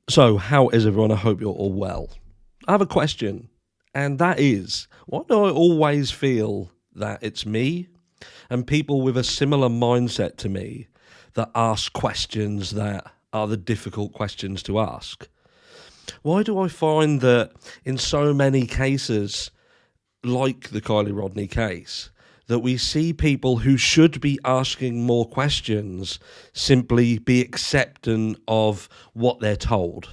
So, how is everyone? I hope you're all well. I have a question, and that is, why do I always feel that it's me and people with a similar mindset to me that ask questions that are the difficult questions to ask? Why do I find that in so many cases, like the Kiely Rodni case, that we see people who should be asking more questions simply be accepting of what they're told?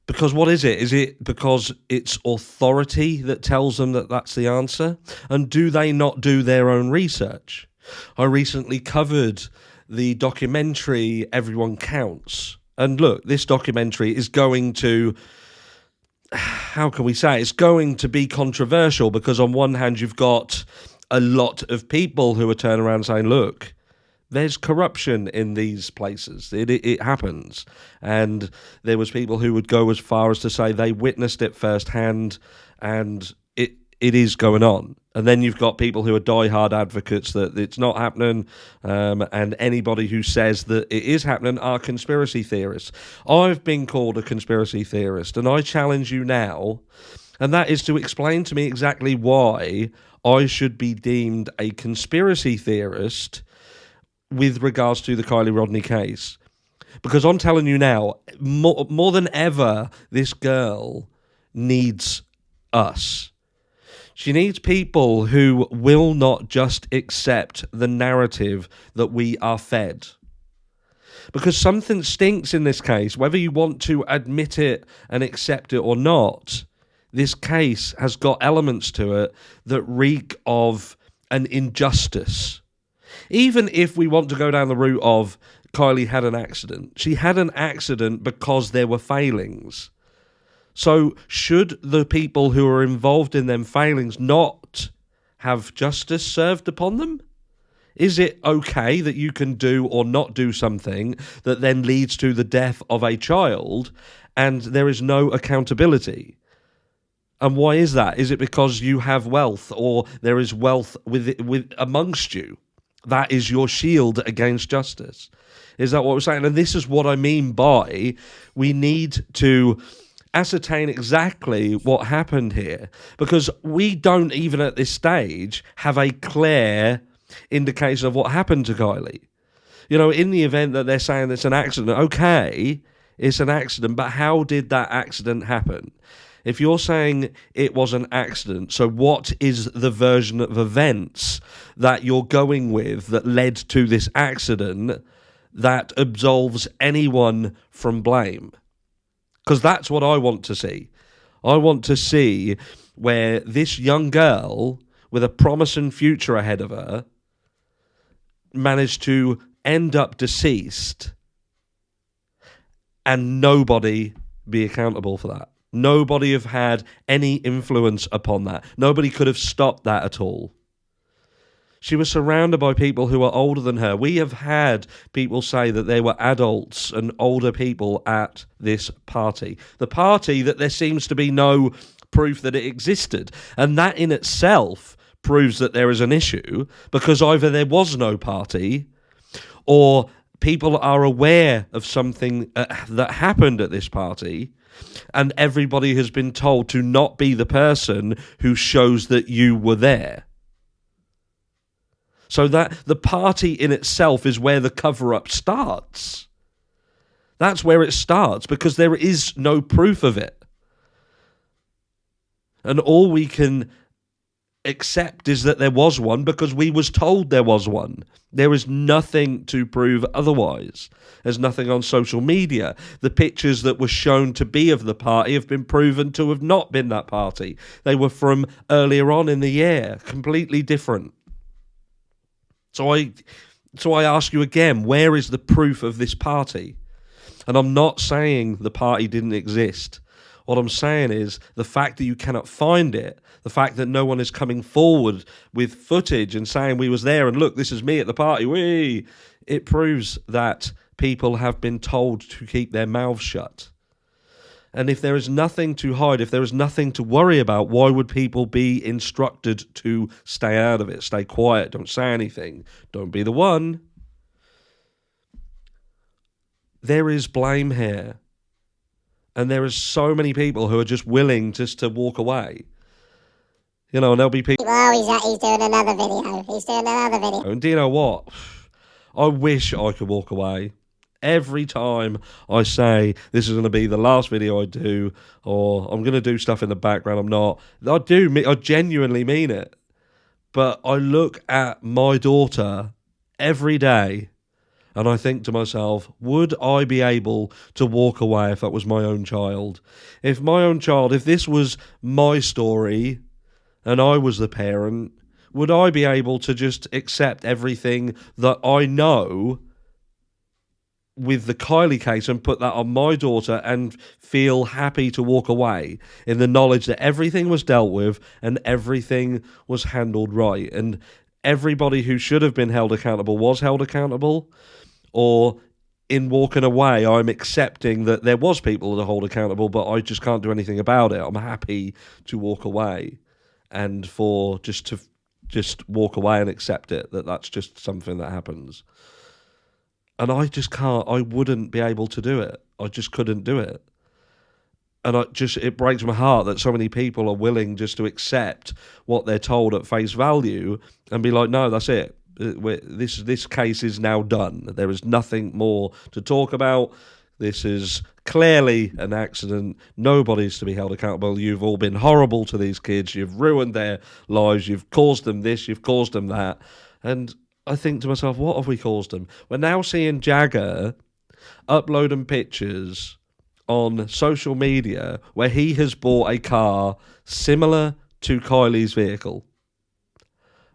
Because what is it? Is it because it's authority that tells them that that's the answer? And do they not do their own research? I recently covered the documentary Everyone Counts. And look, this documentary is going to, how can we say, it's going to be controversial because on one hand you've got a lot of people who are turning around saying, look, there's corruption in these places. It happens. And there was people who would go as far as to say they witnessed it firsthand and it is going on. And then you've got people who are diehard advocates that it's not happening, and anybody who says that it is happening are conspiracy theorists. I've been called a conspiracy theorist, and I challenge you now, and that is to explain to me exactly why I should be deemed a conspiracy theorist with regards to the Kiely Rodni case. Because I'm telling you now, more than ever, this girl needs us. She needs people who will not just accept the narrative that we are fed. Because something stinks in this case, whether you want to admit it and accept it or not. This case has got elements to it that reek of an injustice. Even if we want to go down the route of Kiely had an accident, she had an accident because there were failings. So should the people who are involved in them failings not have justice served upon them? Is it okay that you can do or not do something that then leads to the death of a child and there is no accountability? And why is that? Is it because you have wealth or there is wealth with amongst you? That is your shield against justice. Is that what we're saying? And this is what I mean by we need to ascertain exactly what happened here, because we don't even at this stage have a clear indication of what happened to Kiely. You know, in the event that they're saying it's an accident, okay, it's an accident, but how did that accident happen? If you're saying it was an accident, so what is the version of events that you're going with that led to this accident that absolves anyone from blame? Because that's what I want to see. I want to see where this young girl with a promising future ahead of her managed to end up deceased and nobody be accountable for that. Nobody have had any influence upon that. Nobody could have stopped that at all. She was surrounded by people who are older than her. We have had people say that there were adults and older people at this party. The party that there seems to be no proof that it existed. And that in itself proves that there is an issue, because either there was no party or people are aware of something that happened at this party, and everybody has been told to not be the person who shows that you were there. So that the party in itself is where the cover-up starts. That's where it starts, because there is no proof of it. And all we can accept is that there was one because we was told there was one. There is nothing to prove otherwise. There's nothing on social media. The pictures that were shown to be of the party have been proven to have not been that party. They were from earlier on in the year, completely different. So I ask you again, where is the proof of this party? And I'm not saying the party didn't exist. What I'm saying is the fact that you cannot find it, the fact that no one is coming forward with footage and saying we was there and look, this is me at the party, it proves that people have been told to keep their mouths shut. And if there is nothing to hide, if there is nothing to worry about, why would people be instructed to stay out of it, stay quiet, don't say anything, don't be the one? There is blame here. And there are so many people who are just willing just to walk away. You know, and there'll be people... Oh, he's doing another video. He's doing another video. And do you know what? I wish I could walk away. Every time I say this is going to be the last video I do, or I'm going to do stuff in the background, I'm not. I genuinely mean it. But I look at my daughter every day and I think to myself, would I be able to walk away if that was my own child? If this was my story and I was the parent, would I be able to just accept everything that I know with the Kiely case and put that on my daughter and feel happy to walk away in the knowledge that everything was dealt with and everything was handled right and everybody who should have been held accountable was held accountable? Or in walking away, I'm accepting that there was people to hold accountable, but I just can't do anything about it. I'm happy to walk away and to walk away and accept it, that's just something that happens. And I just can't, I wouldn't be able to do it. I just couldn't do it. And it breaks my heart that so many people are willing just to accept what they're told at face value and be like, no, that's it. This case is now done. There is nothing more to talk about. This is clearly an accident. Nobody's to be held accountable. You've all been horrible to these kids. You've ruined their lives. You've caused them this. You've caused them that. And I think to myself, what have we caused them? We're now seeing Jagger uploading pictures on social media where he has bought a car similar to Kiely's vehicle.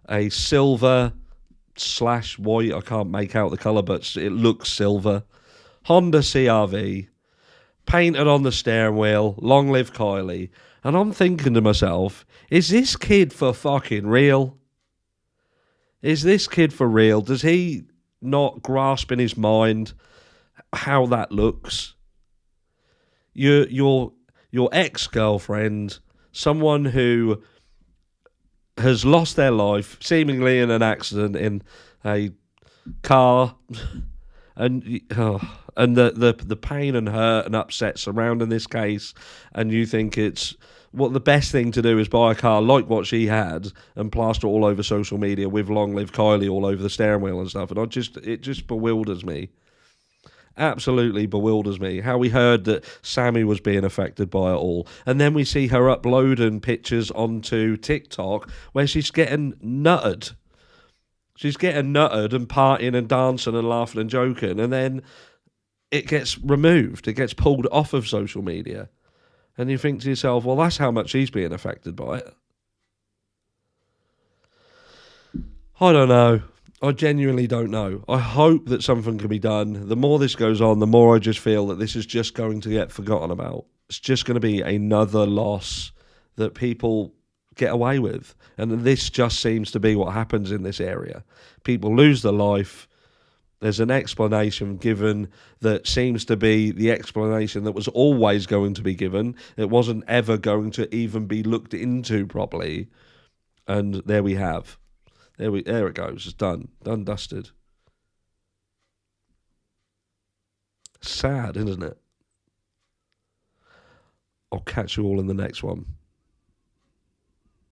A silver / white, I can't make out the colour, but it looks silver. Honda CRV, painted on the steering wheel, long live Kiely. And I'm thinking to myself, is this kid for fucking real? Is this kid for real? Does he not grasp in his mind how that looks? Your ex-girlfriend, someone who has lost their life, seemingly in an accident in a car, and the pain and hurt and upset surrounding this case, and you think it's the best thing to do is buy a car like what she had and plaster all over social media with long live Kiely all over the steering wheel and stuff, and it just bewilders me. Absolutely bewilders me how we heard that Sammy was being affected by it all, and then we see her uploading pictures onto TikTok where she's getting nutted. She's getting nutted and partying and dancing and laughing and joking, and then it gets removed. It gets pulled off of social media. And you think to yourself, well, that's how much she's being affected by it. I don't know. I genuinely don't know. I hope that something can be done. The more this goes on, the more I just feel that this is just going to get forgotten about. It's just going to be another loss that people get away with. And this just seems to be what happens in this area. People lose their life. There's an explanation given that seems to be the explanation that was always going to be given. It wasn't ever going to even be looked into properly. And there we have. There it goes. It's done. Done, dusted. Sad, isn't it? I'll catch you all in the next one.